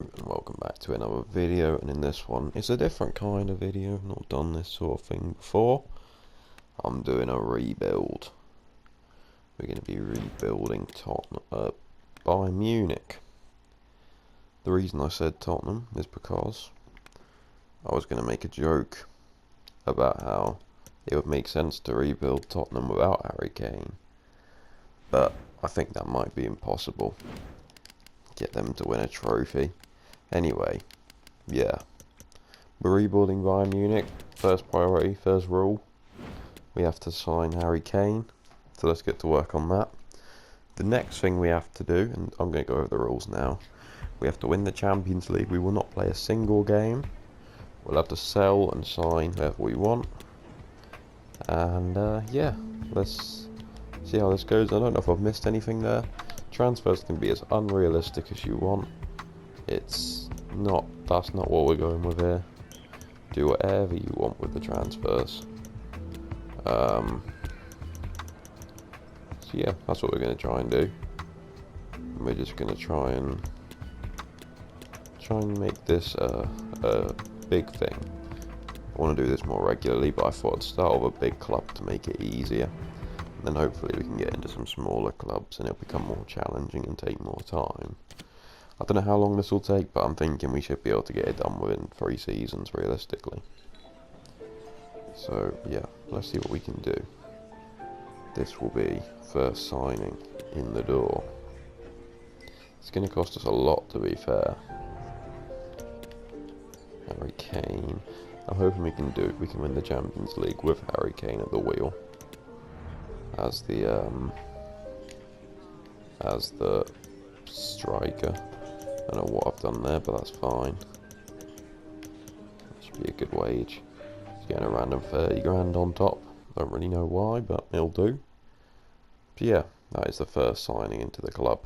And welcome back to another video, and in this one it's a different kind of video. I've not done this sort of thing before. I'm doing a rebuild. We're going to be rebuilding Bayern Munich. The reason I said Tottenham is because I was going to make a joke about how it would make sense to rebuild Tottenham without Harry Kane, but I think that might be impossible. Get them to win a trophy. Anyway, yeah, we're rebuilding Bayern Munich. First priority, first rule, we have to sign Harry Kane, so let's get to work on that. The next thing we have to do, and I'm going to go over the rules now, we have to win the Champions League. We will not play a single game. We'll have to sell and sign whoever we want, and yeah, let's see how this goes. I don't know if I've missed anything there. Transfers can be as unrealistic as you want. That's not what we're going with here. Do whatever you want with the transfers. So yeah, that's what we're going to try and do. We're just going to try and make this a big thing. I want to do this more regularly, but I thought I'd start with a big club to make it easier. And then hopefully we can get into some smaller clubs and it'll become more challenging and take more time. I don't know how long this will take, but I'm thinking we should be able to get it done within 3 seasons, realistically. So, yeah, let's see what we can do. This will be first signing in the door. It's going to cost us a lot, to be fair. Harry Kane. I'm hoping we can win the Champions League with Harry Kane at the wheel. As the striker. I don't know what I've done there, but that's fine. Should be a good wage. Just getting a random 30 grand on top. Don't really know why, but it'll do. So yeah, that is the first signing into the club.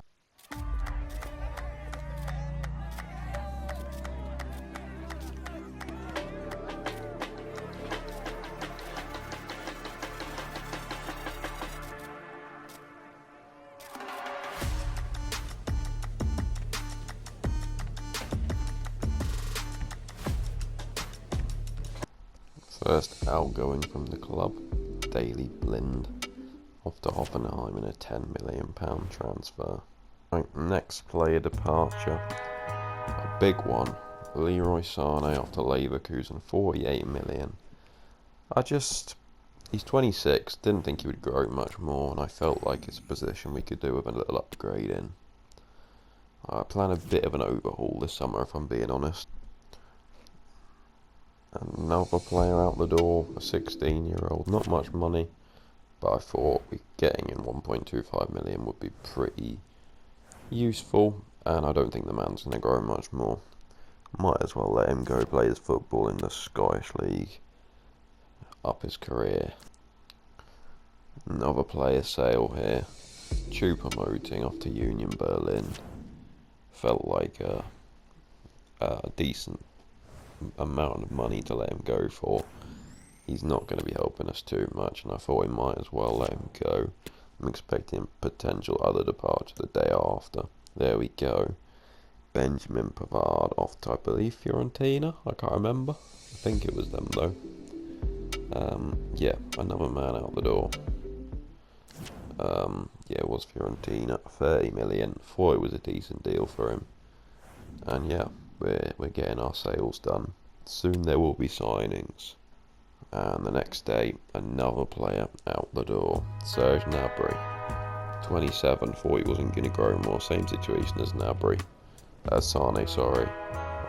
First outgoing from the club, Daily Blind, off to Hoffenheim in a £10 million transfer. Right, next player departure, a big one, Leroy Sané off to Leverkusen, 48 million. He's 26, didn't think he would grow much more, and I felt like it's a position we could do with a little upgrade in. I plan a bit of an overhaul this summer, if I'm being honest. Another player out the door, a 16-year-old, not much money, but I thought getting in 1.25 million would be pretty useful, and I don't think the man's going to grow much more. Might as well let him go play his football in the Scottish League, up his career. Another player sale here, Choupo-Moting off to Union Berlin. Felt like a decent amount of money to let him go for. He's not going to be helping us too much, and I thought we might as well let him go. I'm expecting potential other departure the day after. There we go. Benjamin Pavard off to, I believe, Fiorentina. I can't remember. I think it was them though. Yeah, another man out the door. Yeah, it was Fiorentina. 30 million. Thought it was a decent deal for him. And yeah, we're getting our sales done. Soon there will be signings. And the next day, another player out the door. Serge Gnabry, 27. Thought he wasn't going to grow more. Same situation as Sané, sorry.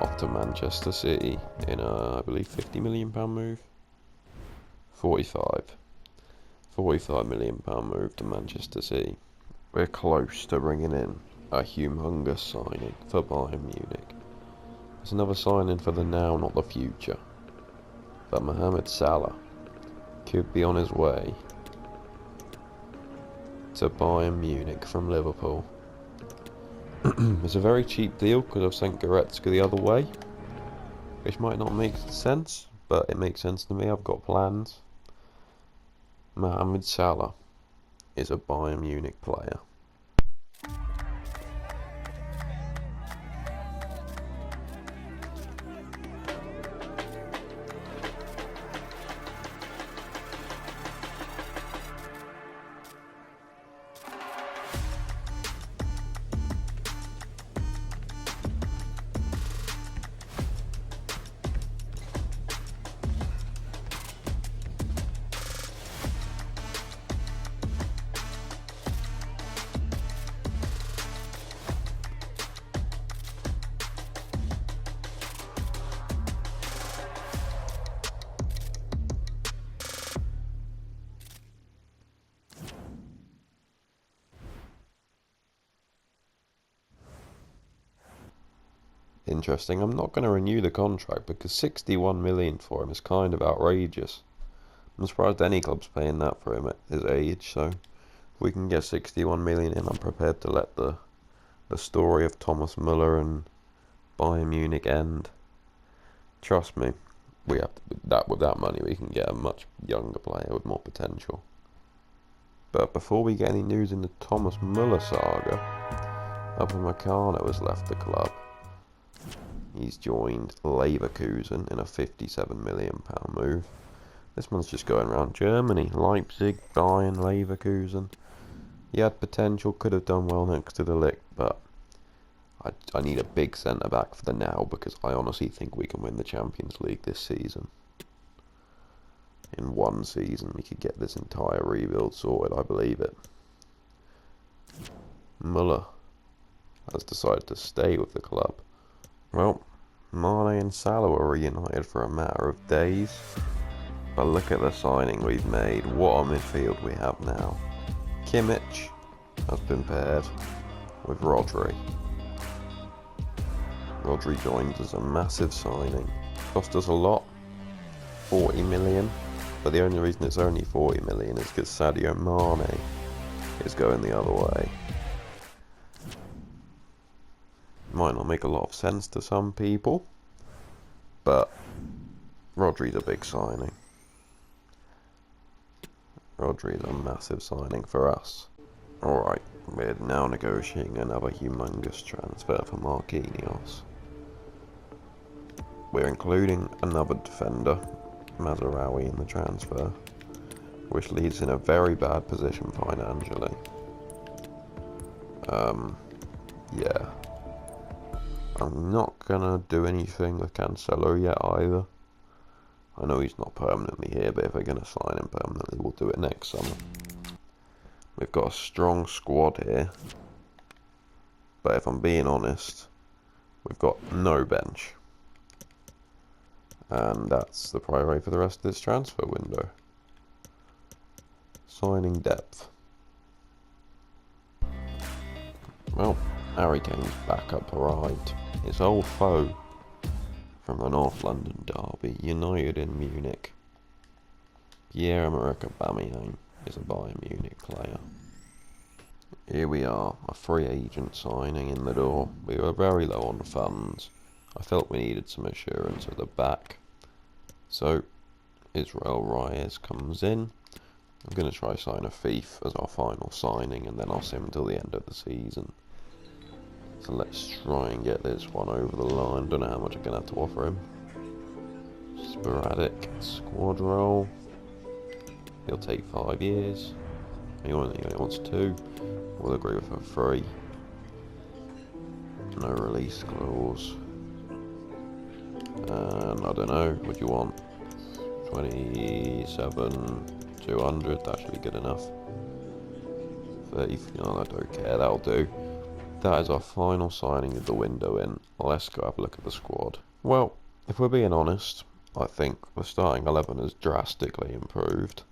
Off to Manchester City in a, I believe, £50 million move. 45 million pound move to Manchester City. We're close to bringing in a humongous signing for Bayern Munich. It's another signing for the now, not the future. But Mohamed Salah could be on his way to Bayern Munich from Liverpool. It's a very cheap deal because I've sent Goretzka the other way, which might not make sense, but it makes sense to me. I've got plans. Mohamed Salah is a Bayern Munich player. interesting. I'm not going to renew the contract because 61 million for him is kind of outrageous. I'm surprised any club's paying that for him at his age. So if we can get 61 million in, I'm prepared to let the story of Thomas Müller and Bayern Munich end. Trust me, we have to, with that money we can get a much younger player with more potential. But before we get any news in the Thomas Müller saga, Upamecano has left the club. He's joined Leverkusen in a £57 million move. This one's just going around Germany. Leipzig, Bayern, Leverkusen. He had potential, could have done well next to the Ligt, but I need a big centre-back for the now because I honestly think we can win the Champions League this season. In one season we could get this entire rebuild sorted, I believe it. Müller has decided to stay with the club. Well, Mane and Salah were reunited for a matter of days. But look at the signing we've made. What a midfield we have now. Kimmich has been paired with Rodri. Rodri joins as a massive signing. Cost us a lot, 40 million. But the only reason it's only 40 million is because Sadio Mane is going the other way. Might not make a lot of sense to some people, but Rodri's a big signing. Rodri's a massive signing for us. Alright, we're now negotiating another humongous transfer for Marquinhos. We're including another defender, Mazraoui, in the transfer, which leaves in a very bad position financially. Yeah. I'm not gonna do anything with Cancelo yet either. I know he's not permanently here, but if we're gonna sign him permanently, we'll do it next summer. We've got a strong squad here, but if I'm being honest, we've got no bench. And that's the priority for the rest of this transfer window. Signing depth. Well, Harry Kane's backup arrived. His old foe from the North London derby, United in Munich. Pierre-Emerick Aubameyang is a Bayern Munich player. Here we are, a free agent signing in the door. We were very low on funds. I felt we needed some assurance at the back. So, Israel Reyes comes in. I'm going to try sign a thief as our final signing, and then I'll see him until the end of the season. So let's try and get this one over the line. Don't know how much I'm going to have to offer him. Sporadic squad roll. He'll take 5 years. He only wants 2. We'll agree with a 3. No release clause. And I don't know, what do you want? 27,200, that should be good enough. 30, no, I don't care, that'll do. That is our final signing of the window in. Let's go have a look at the squad. Well, if we're being honest, I think the starting 11 has drastically improved.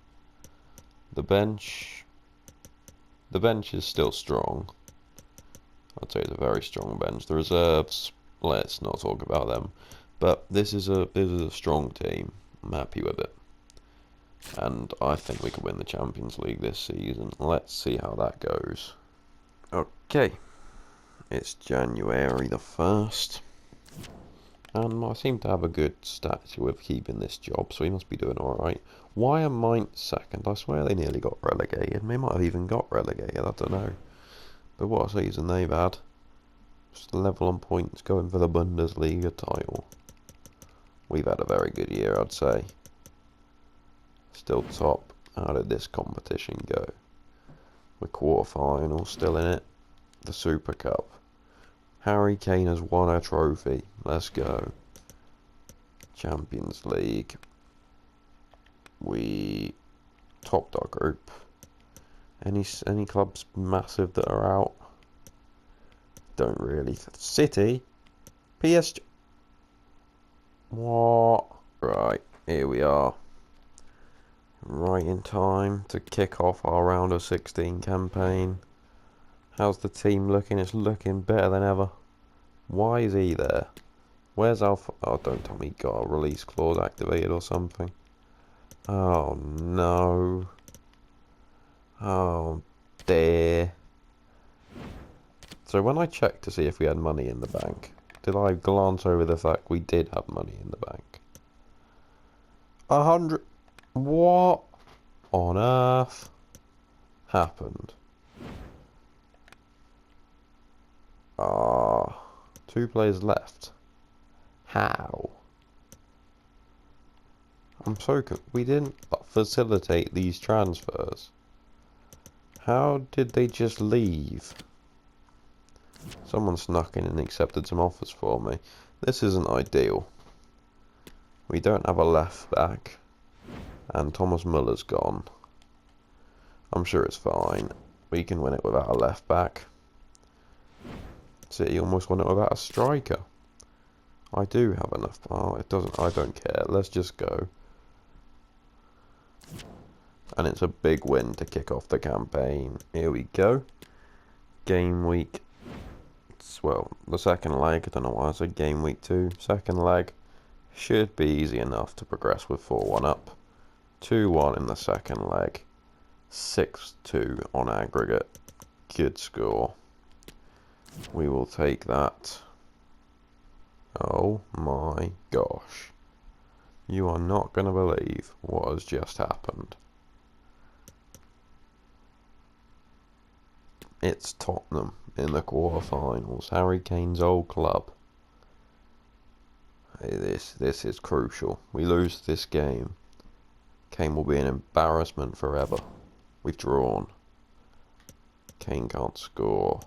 The bench is still strong. I'd say it's a very strong bench. The reserves, let's not talk about them. But this is a strong team. I'm happy with it. And I think we can win the Champions League this season. Let's see how that goes. Okay. It's January the 1st. And I seem to have a good stature with keeping this job, so he must be doing alright. Why am Mainz second? I swear they nearly got relegated. They might have even got relegated, I don't know. But what a season they've had. Just level on points, going for the Bundesliga title. We've had a very good year, I'd say. Still top. How did this competition go? We're quarterfinals, still in it. The Super Cup. Harry Kane has won a trophy. Let's go. Champions League. We topped our group. Any clubs massive that are out? Don't really. City? PSG? What? Right, here we are. Right in time to kick off our round of 16 campaign. How's the team looking? It's looking better than ever. Why is he there? Where's Alpha? Oh, don't tell me he got a release clause activated or something. Oh no. Oh dear. So when I checked to see if we had money in the bank, did I glance over the fact we did have money in the bank? 100. What on earth happened? Ah, 2 players left. How? I'm so we didn't facilitate these transfers. How did they just leave? Someone snuck in and accepted some offers for me. This isn't ideal. We don't have a left back, and Thomas Muller's gone. I'm sure it's fine. We can win it without a left back. City almost won it without a striker. I do have enough. Oh, it doesn't. I don't care. Let's just go. And it's a big win to kick off the campaign. Here we go. Game week. Well, the second leg. I don't know why I said game week 2. Second leg should be easy enough to progress with 4-1 up. 2-1 in the second leg. 6-2 on aggregate. Good score. We will take that. Oh my gosh. You are not going to believe what has just happened. It's Tottenham in the quarterfinals. Harry Kane's old club. This is crucial. We lose this game, Kane will be an embarrassment forever. We've drawn. Kane can't score.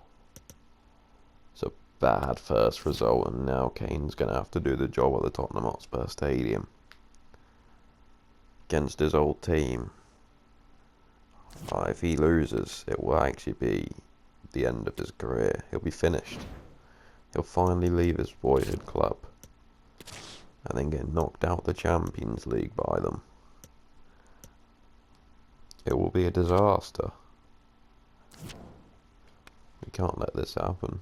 It's a bad first result, and now Kane's going to have to do the job at the Tottenham Hotspur Stadium against his old team. If he loses, it will actually be the end of his career. He'll be finished. He'll finally leave his boyhood club and then get knocked out the Champions League by them. It will be a disaster. We can't let this happen.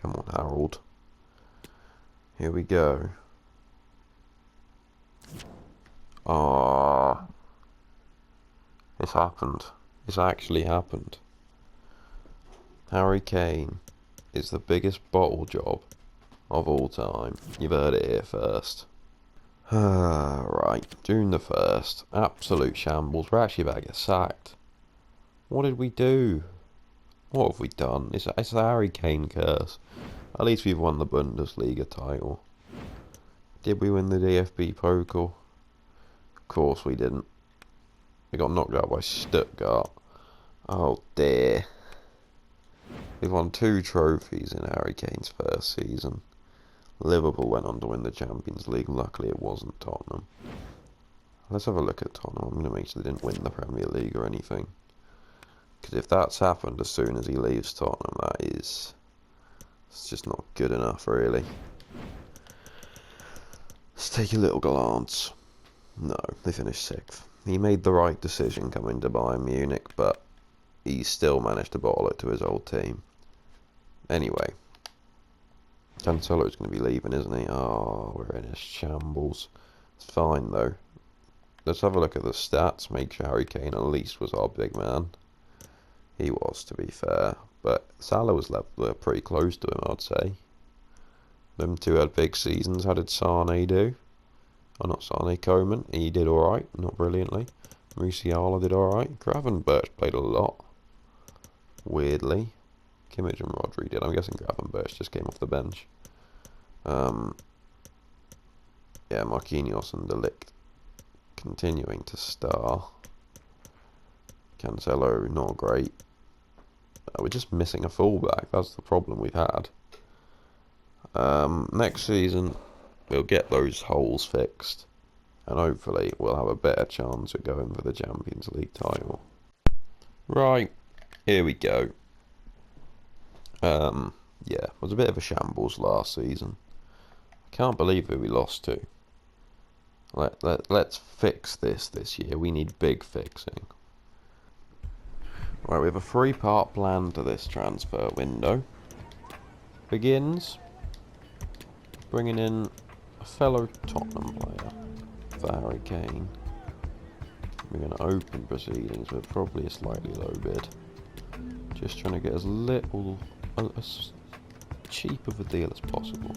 Come on, Harold. Here we go. Ah, it's happened. It's actually happened. Harry Kane is the biggest bottle job of all time. You've heard it here first. Right, June the 1st. Absolute shambles. We're actually about to get sacked. What did we do? What have we done? It's the Harry Kane curse. At least we've won the Bundesliga title. Did we win the DFB Pokal? Of course we didn't. We got knocked out by Stuttgart. Oh dear. We've won 2 trophies in Harry Kane's first season. Liverpool went on to win the Champions League. Luckily it wasn't Tottenham. Let's have a look at Tottenham. I'm going to make sure they didn't win the Premier League or anything. Because if that's happened as soon as he leaves Tottenham, it's just not good enough, really. Let's take a little glance. No, they finished 6th. He made the right decision coming to Bayern Munich, but he still managed to bottle it to his old team. Anyway, Cancelo's going to be leaving, isn't he? Oh, we're in a shambles. It's fine, though. Let's have a look at the stats. Make sure Harry Kane at least was our big man. He was, to be fair. But Salah was pretty close to him, I'd say. Them two had big seasons. How did Sane do? Oh, not Sane, Coman. He did alright, not brilliantly. Musiala did alright. Gravenberch played a lot. Weirdly. Kimmich and Rodri did. I'm guessing Gravenberch just came off the bench. Yeah, Marquinhos and De Ligt continuing to star. Cancelo, not great. We're just missing a fullback. That's the problem we've had. Next season, we'll get those holes fixed. And hopefully, we'll have a better chance of going for the Champions League title. Right, here we go. Yeah, it was a bit of a shambles last season. I can't believe who we lost to. Let's fix this year. We need big fixing. Right, we have a three-part plan to this transfer window. Begins bringing in a fellow Tottenham player for Harry Kane. We're going to open proceedings with probably a slightly low bid. Just trying to get as little, as cheap of a deal as possible.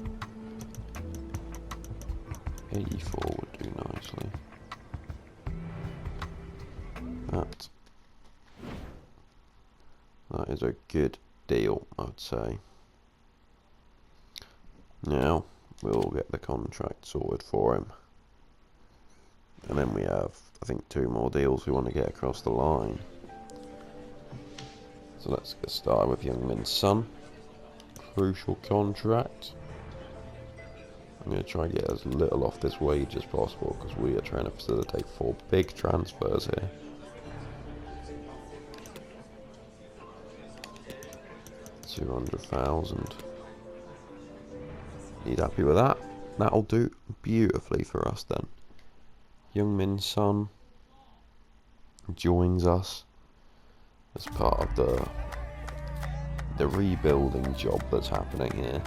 84 would do nicely. That is a good deal, I would say. Now, we'll get the contract sorted for him. And then we have, I think, 2 more deals we want to get across the line. So let's get started with Young Min's son. Crucial contract. I'm going to try and get as little off this wage as possible because we are trying to facilitate 4 big transfers here. $200,000. He's happy with that. That'll do beautifully for us then. Young Min's son joins us as part of the rebuilding job that's happening here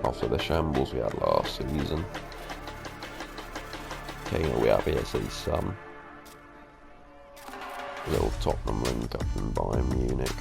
after the shambles we had last season. Kane will be happy to see son. A little Tottenham link up in Bayern Munich.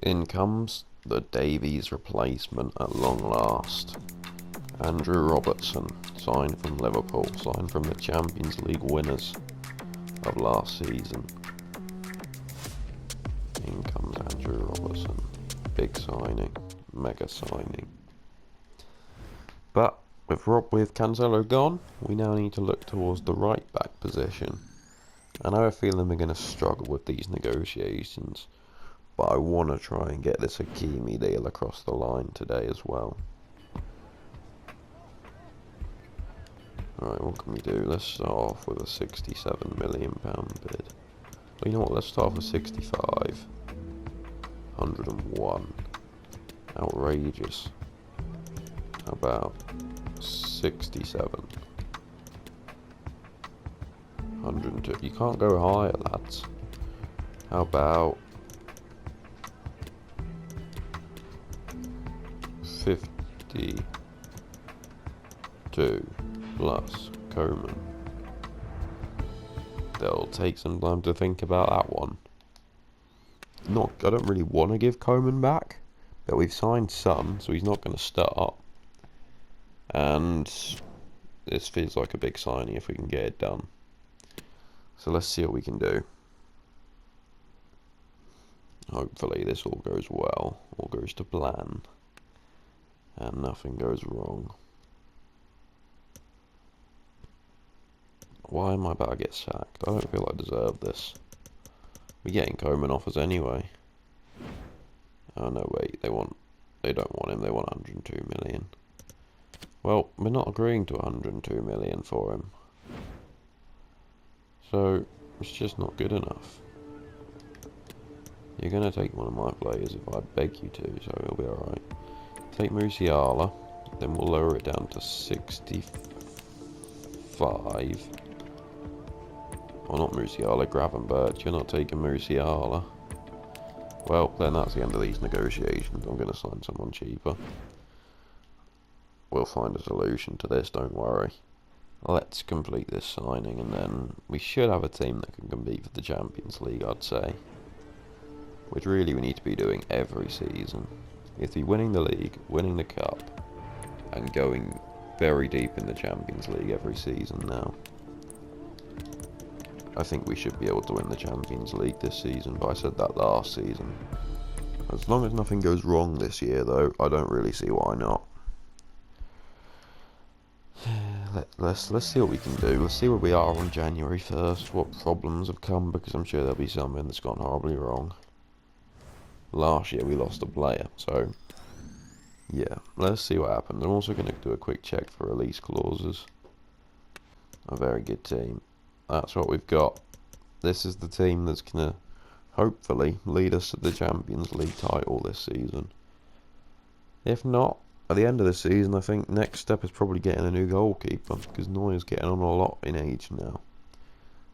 In comes the Davies replacement at long last. Andrew Robertson, signed from Liverpool, signed from the Champions League winners of last season. In comes Andrew Robertson. Big signing, mega signing. But with Cancelo gone, we now need to look towards the right back position. And I have a feeling we're going to struggle with these negotiations. But I want to try and get this Hakimi deal across the line today as well. Alright, what can we do? Let's start off with a £67 million bid. Well, you know what? Let's start off with 65. 101. Outrageous. How about 67? 102. You can't go higher, lads. How about 52 plus Coman? They'll take some time to think about that one. I don't really want to give Coman back, but we've signed Son, so he's not going to start. And this feels like a big signing if we can get it done. So let's see what we can do. Hopefully this all goes well, all goes to plan, and nothing goes wrong. Why am I about to get sacked? I don't feel I deserve this. We're getting Coman offers anyway. Oh no, wait, they don't want him, they want 102 million. Well, we're not agreeing to 102 million for him. So, it's just not good enough. You're going to take one of my players if I beg you to, so it'll be alright. Take Musiala, then we'll lower it down to 65. Well, not Musiala, Gravenberch. You're not taking Musiala. Well, then that's the end of these negotiations. I'm going to sign someone cheaper. We'll find a solution to this, don't worry. Let's complete this signing and then we should have a team that can compete for the Champions League, I'd say. Which really we need to be doing every season. We have to be winning the league, winning the cup, and going very deep in the Champions League every season now. I think we should be able to win the Champions League this season, but I said that last season. As long as nothing goes wrong this year though, I don't really see why not. Let's see what we can do. Let's see where we are on January 1st, what problems have come, because I'm sure there'll be something that's gone horribly wrong. Last year we lost a player, so yeah, let's see what happens. I'm also going to do a quick check for release clauses. A very good team. That's what we've got. This is the team that's going to hopefully lead us to the Champions League title this season. If not, at the end of the season, I think next step is probably getting a new goalkeeper, because Neuer's getting on a lot in age now.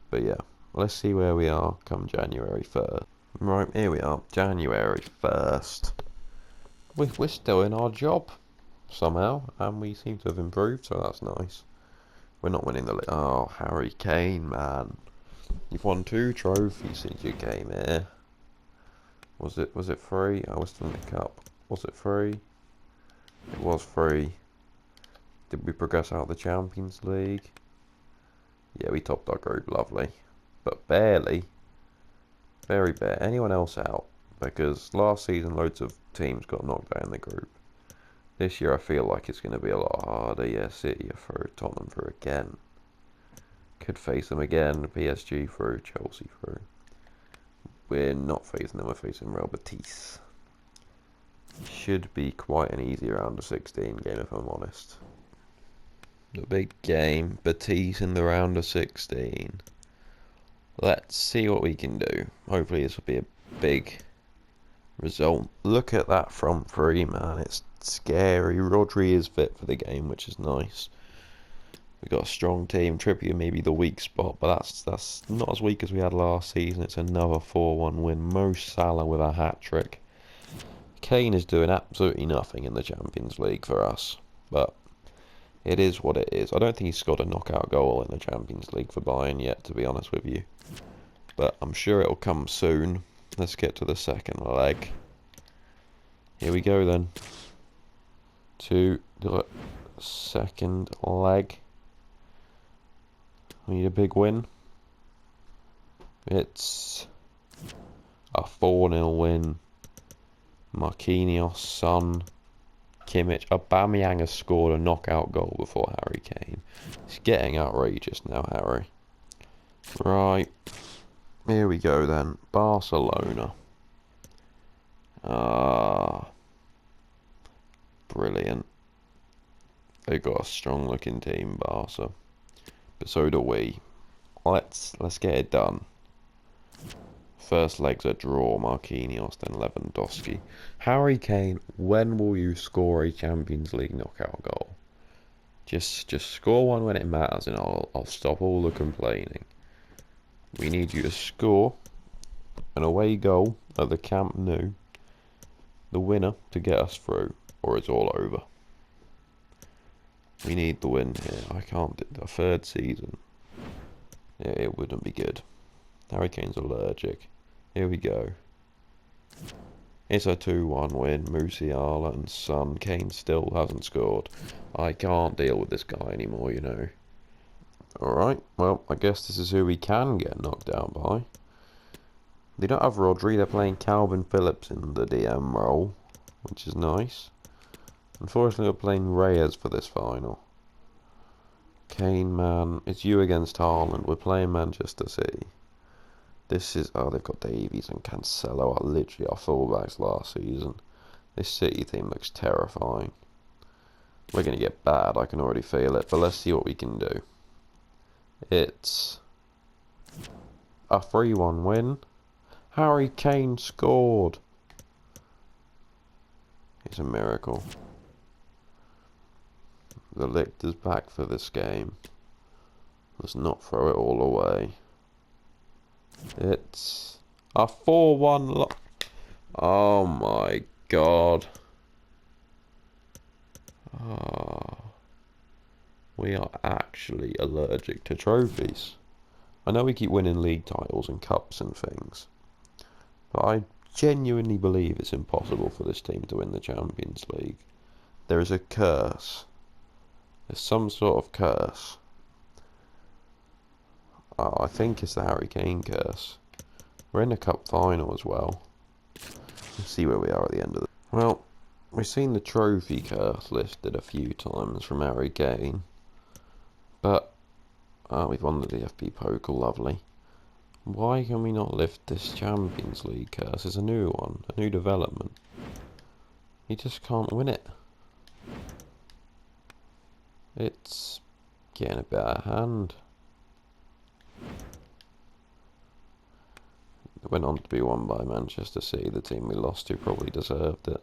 But yeah, let's see where we are come January 1st. Right, here we are, January 1st. We're still in our job, somehow, and we seem to have improved, so that's nice. We're not winning the league. Oh, Harry Kane, man. You've won 2 trophies since you came here. Was it 3? I was still in the cup. Was it 3? It was 3. Did we progress out of the Champions League? Yeah, we topped our group, lovely. But barely. Very bare. Anyone else out? Because last season loads of teams got knocked out in the group. This year I feel like it's going to be a lot harder. Yeah, City are through, Tottenham through again. Could face them again. PSG through, Chelsea through. We're not facing them, we're facing Real Betis. Should be quite an easy round of 16 game if I'm honest. The big game, Betis in the round of 16. Let's see what we can do. Hopefully this will be a big result. Look at that front three, man. It's scary. Rodri is fit for the game, which is nice. We've got a strong team. Trippier may be the weak spot, but that's not as weak as we had last season. It's another 4-1 win. Mo Salah with a hat-trick. Kane is doing absolutely nothing in the Champions League for us, but it is what it is. I don't think he's scored a knockout goal in the Champions League for Bayern yet, to be honest with you. But I'm sure it'll come soon. Let's get to the second leg. Here we go then. To the second leg. We need a big win. It's a 4-0 win. Marquinhos, Son, Kimmich. Aubameyang has scored a knockout goal before Harry Kane. It's getting outrageous now, Harry. Right. Here we go then. Barcelona. Brilliant. They've got a strong looking team, Barca. But so do we. Let's get it done. First leg's a draw, Marquinhos, then Lewandowski. Harry Kane, when will you score a Champions League knockout goal? Just score one when it matters and I'll stop all the complaining. We need you to score an away goal at the Camp Nou, the winner, to get us through, or it's all over. We need the win here. I can't do the 3rd season. Yeah, it wouldn't be good. Harry Kane's allergic. Here we go. It's a 2-1 win. Musiala and Son. Kane still hasn't scored. I can't deal with this guy anymore, you know. Alright, well, I guess this is who we can get knocked out by. They don't have Rodri, they're playing Calvin Phillips in the DM role, which is nice. Unfortunately, we're playing Reyes for this final. Kane, man, it's you against Haaland. We're playing Manchester City. This is... Oh, they've got Davies and Cancelo are literally our fullbacks last season. This City team looks terrifying. We're going to get bad, I can already feel it. But let's see what we can do. It's a 3-1 win. Harry Kane scored. It's a miracle. The Ligt is back for this game. Let's not throw it all away. It's a 4-1 Oh my god. We are actually allergic to trophies. I know we keep winning league titles and cups and things, but I genuinely believe it's impossible for this team to win the Champions League. There is a curse. There's some sort of curse. Oh, I think it's the Harry Kane curse. We're in the cup final as well. Let's see where we are at the end of it. Well, we've seen the trophy curse listed a few times from Harry Kane. But we've won the DFB Pokal, lovely. Why can we not lift this Champions League curse? It's a new one, a new development. You just can't win it. It's getting a bit out of hand. It went on to be won by Manchester City, the team we lost to probably deserved it.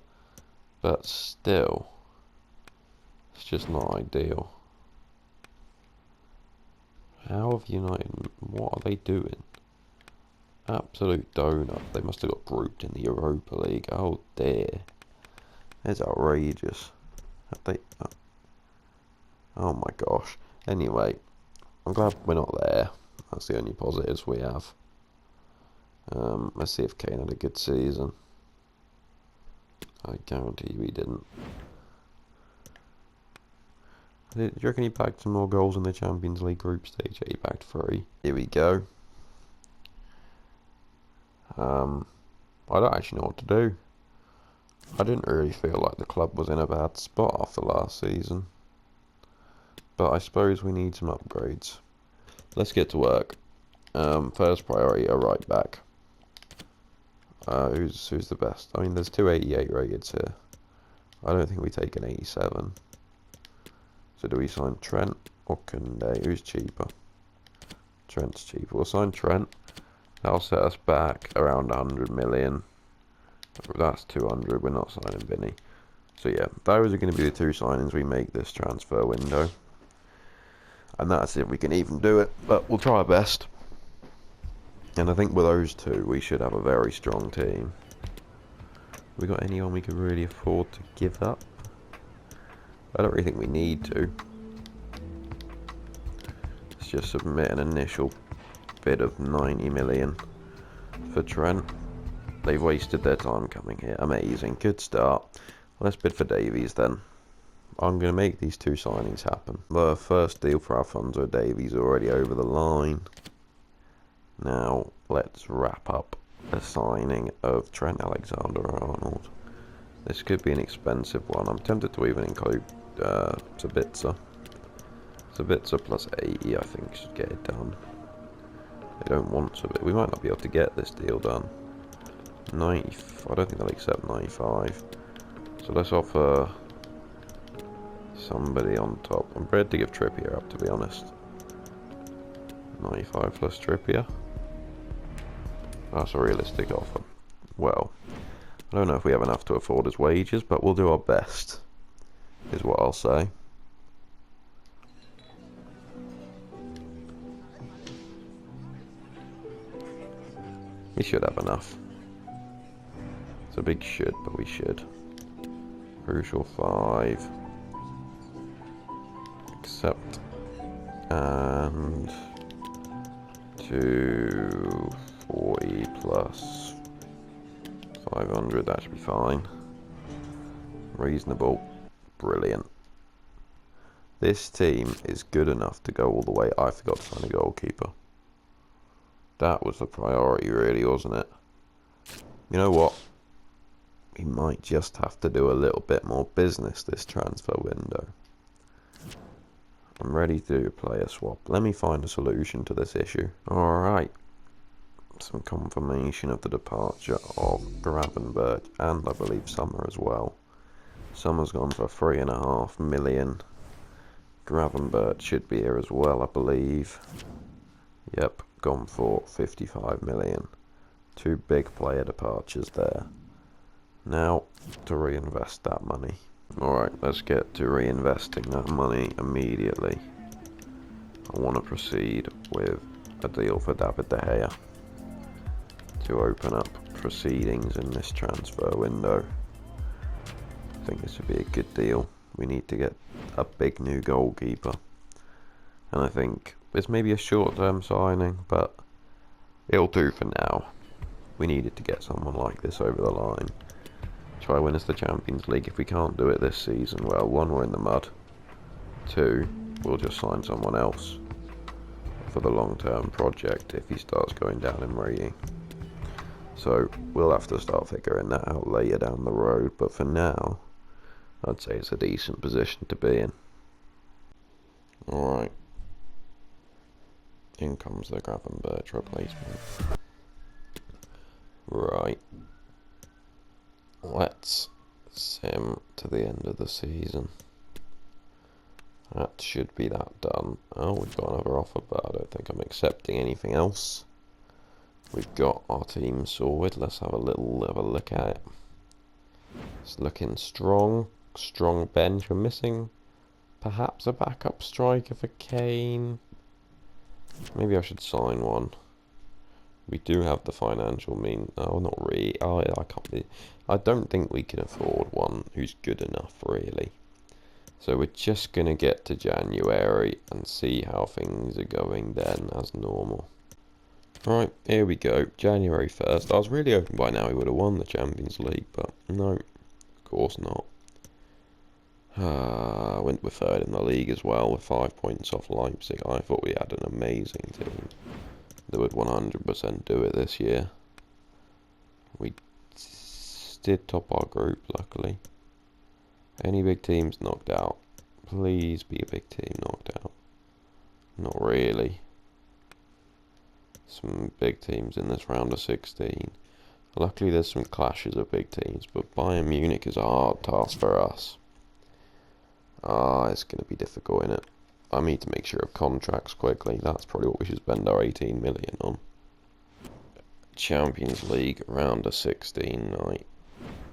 But still, it's just not ideal. How have United, what are they doing? Absolute donut. They must have got grouped in the Europa League. Oh dear. It's outrageous. Have they, oh my gosh. Anyway, I'm glad we're not there. That's the only positives we have. Let's see if Kane had a good season. I guarantee we didn't. Do you reckon he bagged some more goals in the Champions League group stage? Yeah, he bagged 3. Here we go. I don't actually know what to do. I didn't really feel like the club was in a bad spot after last season. But I suppose we need some upgrades. Let's get to work. First priority, a right back. Who's the best? I mean, there's 2 88 rateds here. I don't think we take an 87. So do we sign Trent or Kane? Who's cheaper? Trent's cheaper. We'll sign Trent. That'll set us back around 100 million. That's 200. We're not signing Vinny. So yeah, those are going to be the 2 signings we make this transfer window. And that's if we can even do it. But we'll try our best. And I think with those 2, we should have a very strong team. We got anyone we could really afford to give up? I don't really think we need to. Let's just submit an initial bid of 90 million for Trent. They've wasted their time coming here. Amazing. Good start. Let's bid for Davies then. I'm going to make these 2 signings happen. The first deal for Alphonso Davies already over the line. Now, let's wrap up the signing of Trent Alexander-Arnold. This could be an expensive one. I'm tempted to even include Sabitzer. Sabitzer plus 80, I think, should get it done. They don't want Sabitzer. We might not be able to get this deal done. 90, I don't think they'll accept 95. So let's offer somebody on top. I'm prepared to give Trippier up, to be honest. 95 plus Trippier. That's a realistic offer. Well, I don't know if we have enough to afford his wages, but we'll do our best, is what I'll say. We should have enough. It's a big should, but we should. Crucial 5. Accept. And 240 plus 500, that should be fine. Reasonable. Brilliant. This team is good enough to go all the way. I forgot to sign a goalkeeper. That was the priority, really, wasn't it? You know what? We might just have to do a little bit more business this transfer window. I'm ready to do a player swap. Let me find a solution to this issue. Alright. Some confirmation of the departure of Gravenberch and I believe Summer as well. Summer's gone for 3.5 million. Gravenberch should be here as well, I believe. Yep, gone for 55 million. 2 big player departures there. Now, to reinvest that money. Alright, let's get to reinvesting that money immediately. I want to proceed with a deal for David De Gea to open up proceedings in this transfer window. I think this would be a good deal. We need to get a big new goalkeeper. And I think this may be a short-term signing, but it'll do for now. We needed to get someone like this over the line. Try win us the Champions League. If we can't do it this season, well, 1, we're in the mud. 2, we'll just sign someone else for the long-term project if he starts going down in rating. So we'll have to start figuring that out later down the road, but for now, I'd say it's a decent position to be in. Alright. In comes the Gravenberch replacement. Right. Let's sim to the end of the season. That should be that done. Oh, we've got another offer, but I don't think I'm accepting anything else. We've got our team sorted. Let's have a look at it. It's looking strong. Strong bench. We're missing perhaps a backup striker for Kane. Maybe I should sign one. We do have the financial mean. Oh, not really. Oh, I can't be. I don't think we can afford one who's good enough, really. So we're just gonna get to January and see how things are going then, as normal. Right, here we go. January 1st. I was really hoping by now we would have won the Champions League, but no, of course not. We're third in the league as well, with 5 points off Leipzig. I thought we had an amazing team that would 100% do it this year. We did top our group, luckily. Any big teams knocked out? Please be a big team knocked out. Not really. Some big teams in this round of 16. Luckily there's some clashes of big teams, but Bayern Munich is a hard task for us. It's going to be difficult, innit? I need to make sure of contracts quickly. That's probably what we should spend our 18 million on. Champions League round of 16 night.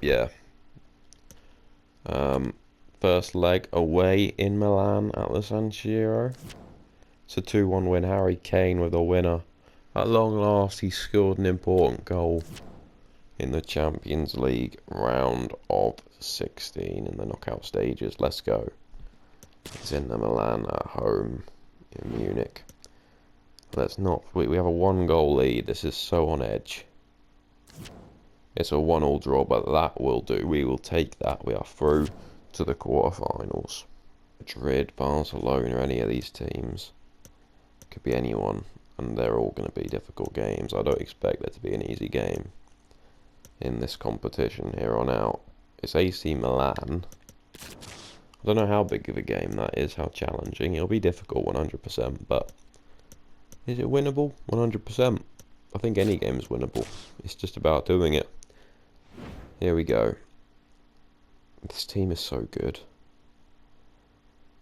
Yeah. First leg away in Milan at the San Siro. It's a 2-1 win. Harry Kane with a winner. At long last, he scored an important goal in the Champions League round of 16 in the knockout stages. Let's go. It's in the Milan at home in Munich. Let's not. We have a 1-goal lead. This is so on edge. It's a 1-1 draw, but that will do. We will take that. We are through to the quarterfinals. Madrid, Barcelona, any of these teams. Could be anyone, and they're all going to be difficult games. I don't expect there to be an easy game in this competition here on out. It's AC Milan. I don't know how big of a game that is, how challenging. It'll be difficult 100%, but is it winnable? 100%. I think any game is winnable. It's just about doing it. Here we go. This team is so good.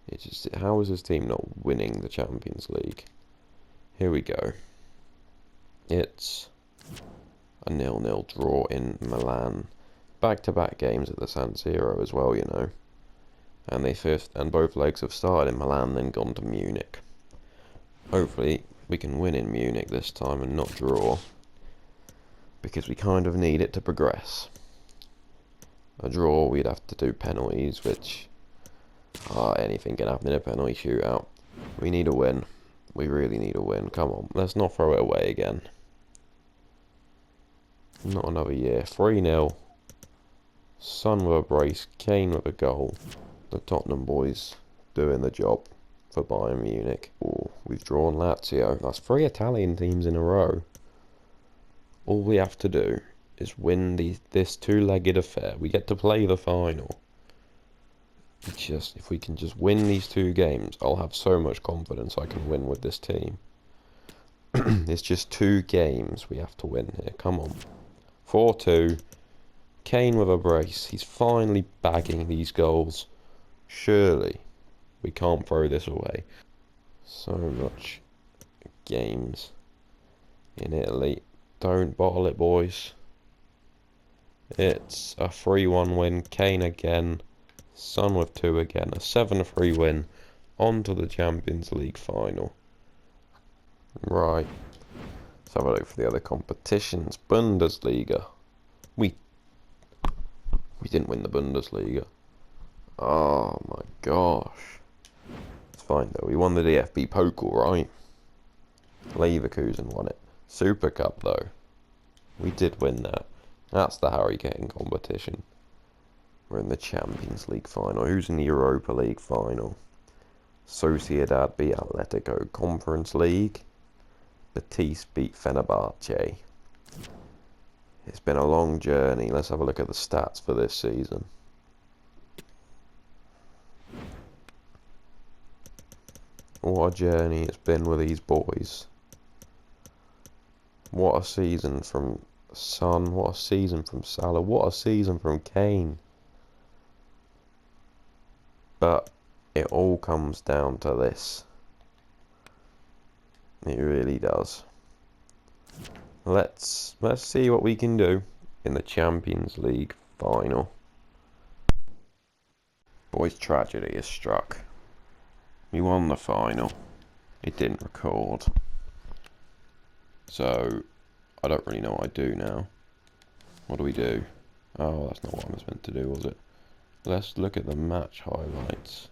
It's just, how is this team not winning the Champions League? Here we go. It's a 0-0 draw in Milan. Back-to-back games at the San Siro as well, you know. And both legs have started in Milan, then gone to Munich. Hopefully we can win in Munich this time and not draw, because we kind of need it to progress. A draw, we'd have to do penalties, which anything can happen in a penalty shootout. We need a win. We really need a win. Come on, let's not throw it away again. Not another year. 3-0. Son with a brace, Kane with a goal. The Tottenham boys doing the job for Bayern Munich. Oh, we've drawn Lazio. That's 3 Italian teams in a row. All we have to do is win this 2-legged affair. We get to play the final. If we can just win these 2 games, I'll have so much confidence I can win with this team. It's just 2 games we have to win here. Come on. 4-2. Kane with a brace. He's finally bagging these goals. Surely we can't throw this away. So much games in Italy. Don't bottle it, boys. It's a 3-1 win. Kane again. Son with 2 again. A 7-3 win. On to the Champions League final. Right. Let's have a look for the other competitions. Bundesliga. We didn't win the Bundesliga. Oh my gosh. It's fine though. We won the DFB Pokal, right? Leverkusen won it. Super Cup though. We did win that. That's the Harry Kane competition. We're in the Champions League final. Who's in the Europa League final? Sociedad beat Atletico. Conference League. Betis beat Fenerbahce. It's been a long journey. Let's have a look at the stats for this season. What a journey it's been with these boys. What a season from Son. What a season from Salah. What a season from Kane. But it all comes down to this. It really does. Let's see what we can do in the Champions League final. Boys, tragedy has struck. We won the final. It didn't record. So, I don't really know what I do now. What do we do? Oh, that's not what I was meant to do, was it? Let's look at the match highlights.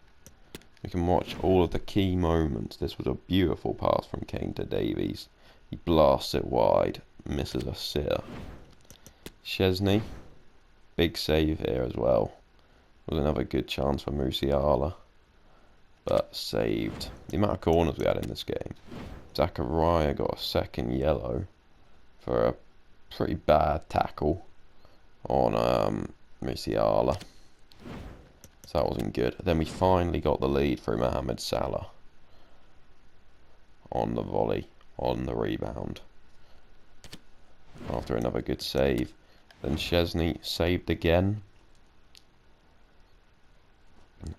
We can watch all of the key moments. This was a beautiful pass from Kane to Davies. He blasts it wide, misses a sitter. Szczesny, big save here as well. Was another good chance for Musiala, but saved. The amount of corners we had in this game. Zachariah got a second yellow for a pretty bad tackle on Musiala. So that wasn't good. Then we finally got the lead through Mohamed Salah on the volley, on the rebound. After another good save. Then Szczesny saved again.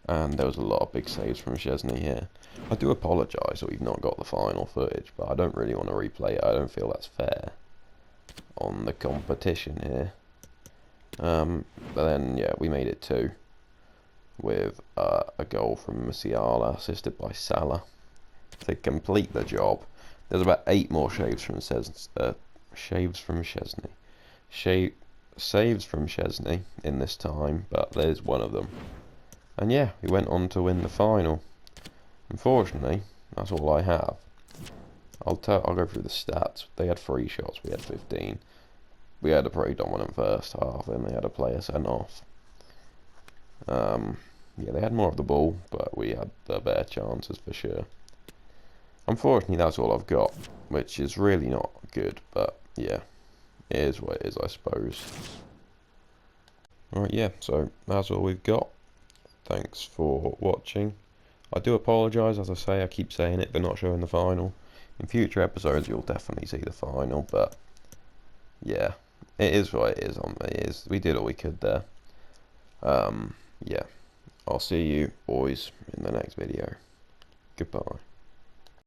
And there was a lot of big saves from Szczesny here. I do apologise that we've not got the final footage, but I don't really want to replay it. I don't feel that's fair on the competition here. But then, yeah, we made it 2 with a goal from Musiala, assisted by Salah, to complete the job. There's about 8 more saves from Szczesny. Saves from Szczesny in this time, but there's one of them. And yeah, we went on to win the final. Unfortunately, that's all I have. I'll go through the stats. They had 3 shots, we had 15. We had a pretty dominant first half, and they had a player sent off. Yeah, they had more of the ball, but we had the better chances for sure. Unfortunately, that's all I've got, which is really not good, but yeah, it is what it is, I suppose. Alright, yeah, so that's all we've got. Thanks for watching. I do apologise, as I say, I keep saying it, but not showing the final. In future episodes, you'll definitely see the final, but yeah, it is what it is. It is. We did all we could there. Yeah, I'll see you boys in the next video. Goodbye.